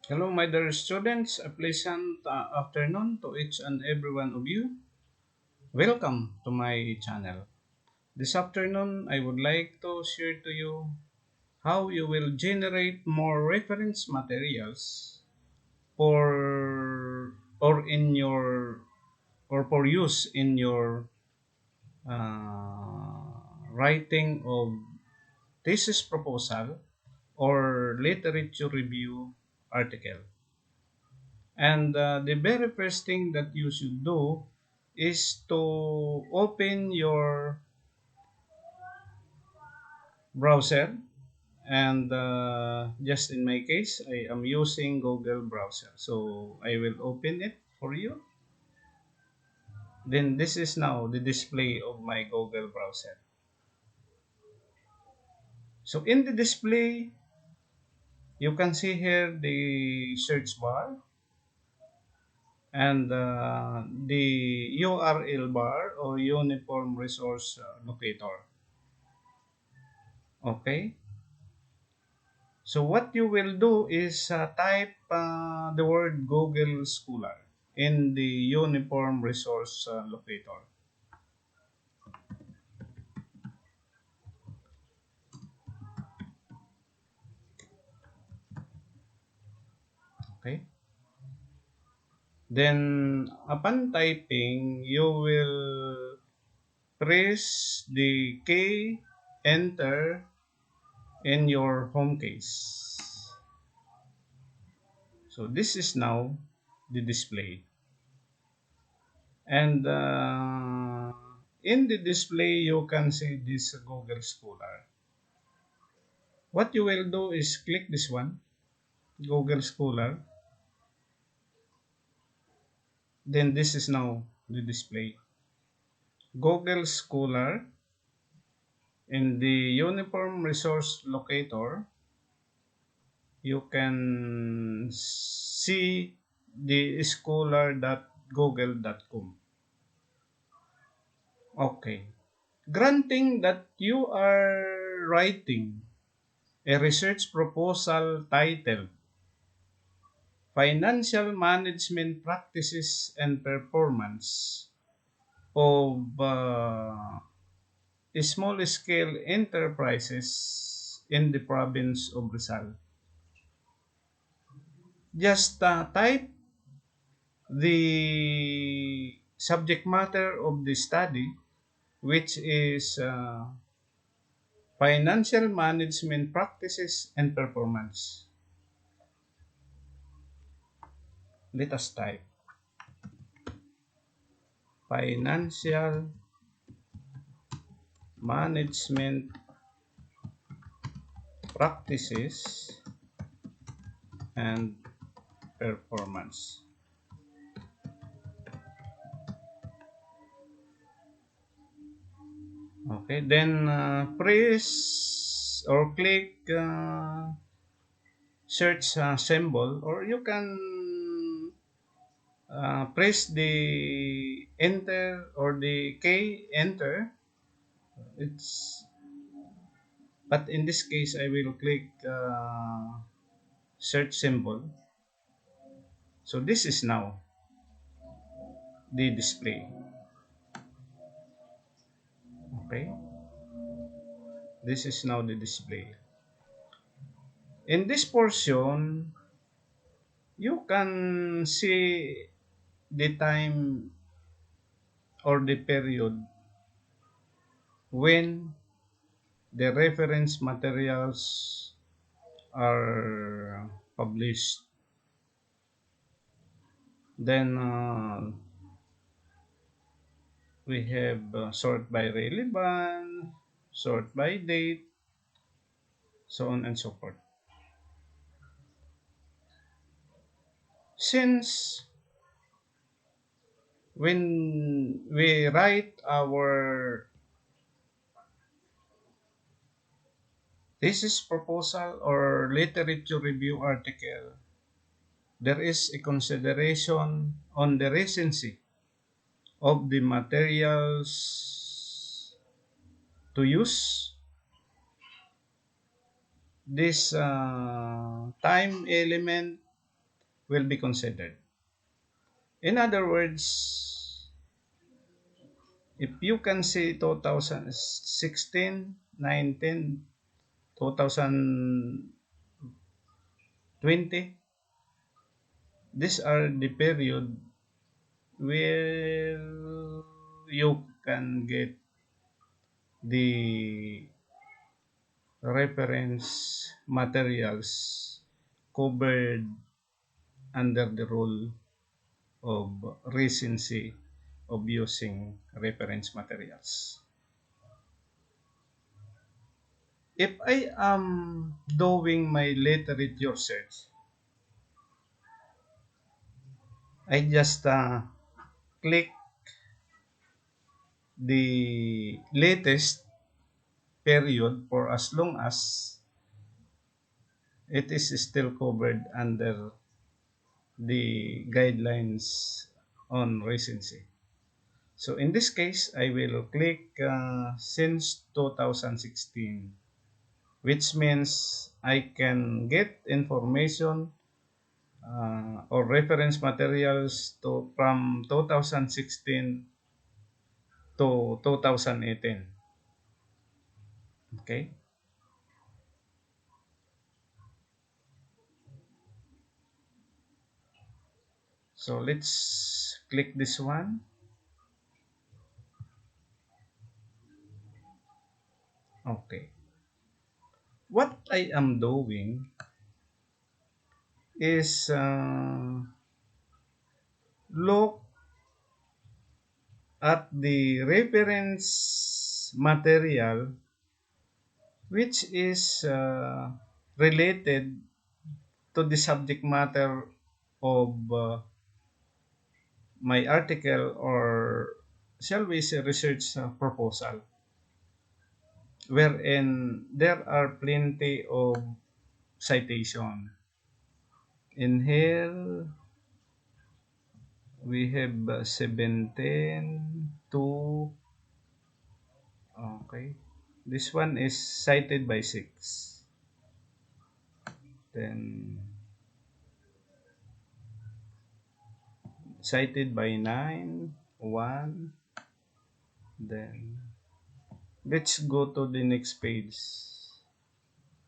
Hello, my dear students. A pleasant afternoon to each and every one of you. Welcome to my channel. This afternoon, I would like to share to you how you will generate more reference materials for or in your or for use in your writing of thesis proposal or literature review article. And the very first thing that you should do is to open your browser. And just in my case, I am using Google browser. So I will open it for you. Then this is now the display of my Google browser. So in the display, you can see here the search bar and the URL bar or Uniform Resource Locator. Okay. So what you will do is type the word Google Scholar in the Uniform Resource Locator. Okay. Then upon typing, you will press the key enter in your home case. So this is now the display. And in the display, you can see this Google Scholar. What you will do is click this one, Google Scholar. Then this is now the display. Google Scholar in the Uniform Resource Locator, you can see the scholar.google.com. Okay. Granting that you are writing a research proposal titled Financial Management Practices and Performance of small-scale enterprises in the province of Rizal. Just type the subject matter of the study, which is financial management practices and performance. Let us type financial management practices and performance. Okay, then press or click search symbol, or you can press the enter or the key enter. It's but in this case I will click search symbol. So this is now the display. Okay, this is now the display. In this portion, you can see the time or the period when the reference materials are published. Then we have sort by relevant, sort by date, so on and so forth. Since when we write our thesis proposal or literature review article, there is a consideration on the recency of the materials to use. This time element will be considered. In other words, if you can see 2016, 19, 2020, these are the period where you can get the reference materials covered under the rule of recency of using reference materials. If I am doing my literature search, I just click the latest period for as long as it is still covered under the guidelines on recency. So in this case, I will click since 2016, which means I can get information or reference materials from 2016 to 2018. Okay, so let's click this one. Okay, what I am doing is look at the reference material which is related to the subject matter of my article, or shall we say research proposal, wherein there are plenty of citation. In here, we have 17 to, okay. This one is cited by 6. Then cited by 9, 1. Then let's go to the next page.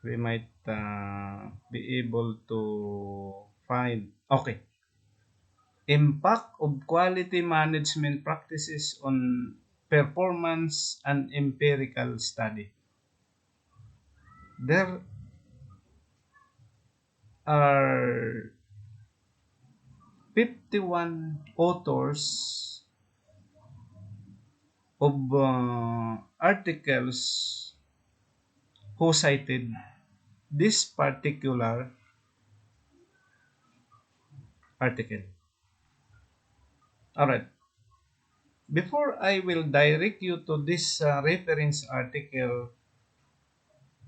We might be able to find, okay, impact of quality management practices on performance and empirical study. There are 51 authors of articles who cited this particular article. All right. Before I will direct you to this reference article,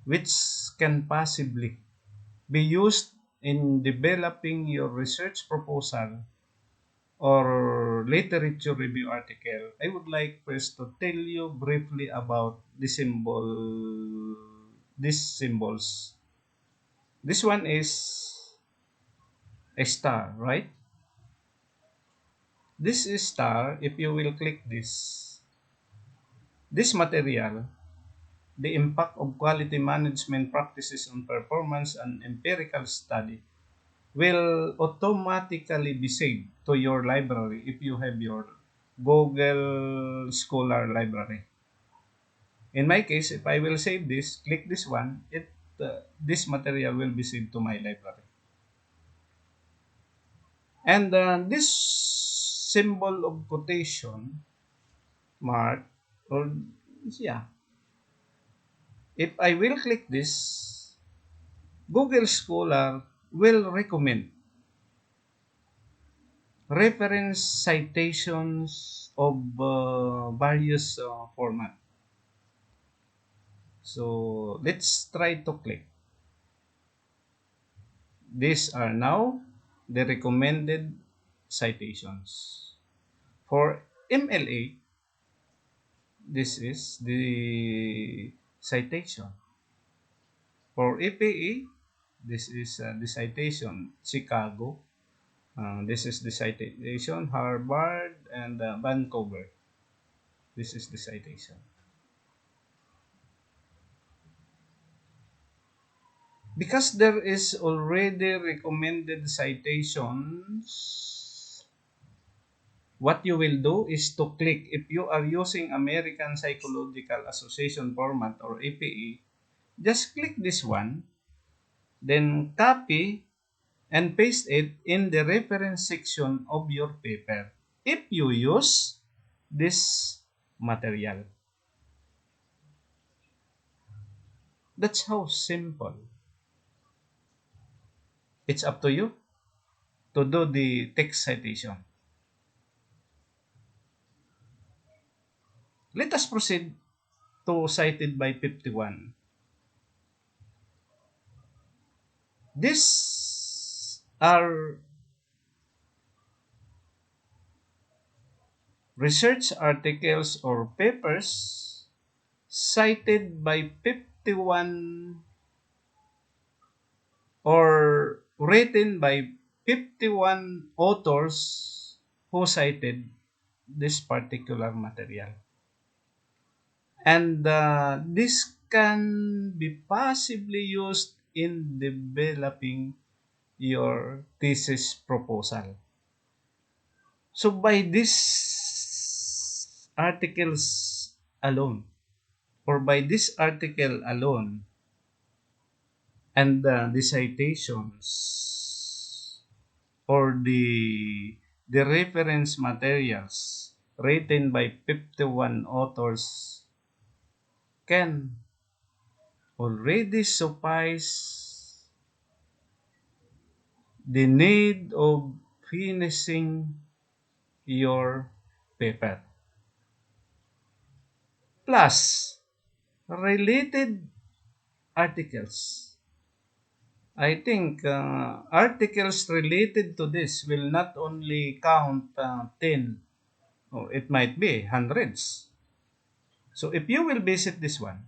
which can possibly be used in developing your research proposal or literature review article, I would like first to tell you briefly about these symbols. This one is a star, right? This is star. If you will click this material, the impact of quality management practices on performance and empirical study will automatically be saved to your library if you have your Google Scholar library. In my case, if I will save this, click this one, this material will be saved to my library. And this symbol of quotation mark, or yeah, if I will click this, Google Scholar will recommend reference citations of various format. So let's try to click. These are now the recommended citations. For MLA, this is the citation. For EPA, this is the citation, Chicago. This is the citation, Harvard and Vancouver. This is the citation. Because there is already recommended citations, what you will do is to click, if you are using American Psychological Association format or APA, just click this one, then copy and paste it in the reference section of your paper if you use this material. That's how simple. It's up to you to do the text citation. Let us proceed to cited by 51. These are research articles or papers cited by 51 or written by 51 authors who cited this particular material. And this can be possibly used in developing your thesis proposal. So by these articles alone, or by this article alone, and the citations or the reference materials written by 51 authors can already suffice the need of finishing your paper. Plus, related articles. I think articles related to this will not only count 10, or it might be hundreds. So if you will visit this one,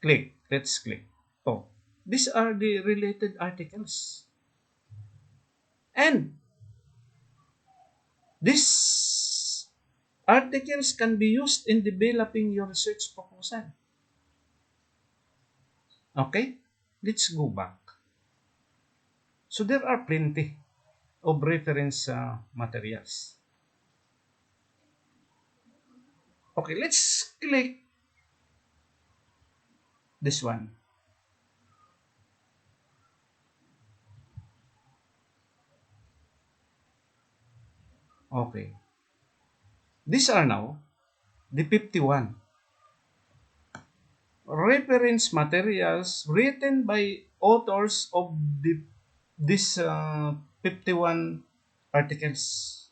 click, let's click. Oh, these are the related articles. And these articles can be used in developing your research proposal. Okay, let's go back. So there are plenty of reference materials. Okay, let's click this one. Okay, these are now the 51 reference materials written by authors of this 51 articles.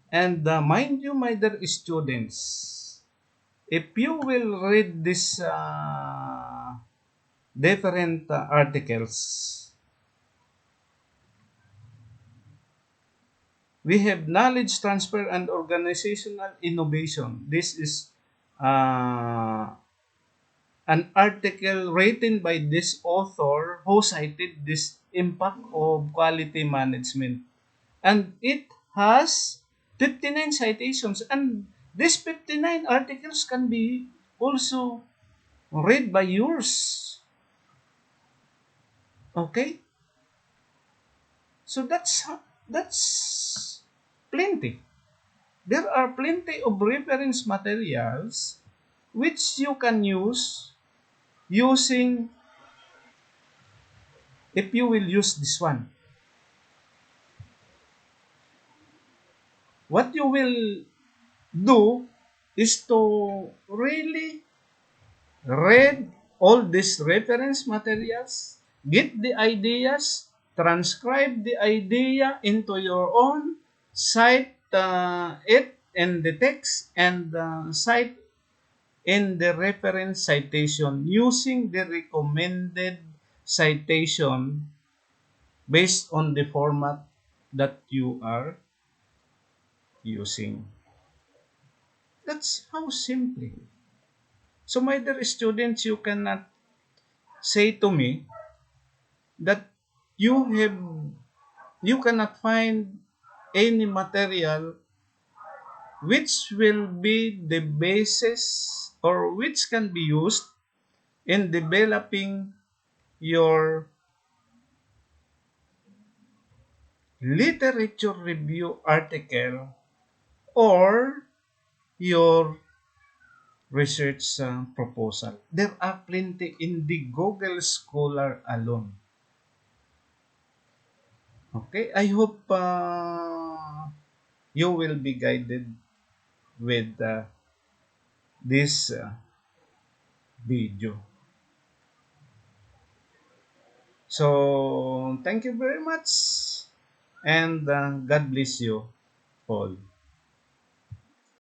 And mind you, my dear students, if you will read these different articles, we have knowledge transfer and organizational innovation. This is uh, an article written by this author who cited this impact of quality management. And it has 59 citations. And these 59 articles can be also read by yours. Okay? So that's plenty. There are plenty of reference materials which you can use using if you will use this one. What you will do is to really read all these reference materials, get the ideas, transcribe the idea into your own, cite it in the text, and cite in the reference citation using the recommended citation based on the format that you are using. That's how simply. So, my dear students, you cannot say to me that you have you cannot find any material which will be the basis or which can be used in developing your literature review article or your research proposal. There are plenty in the Google Scholar alone. Okay, I hope you will be guided with this video. So, thank you very much and God bless you all.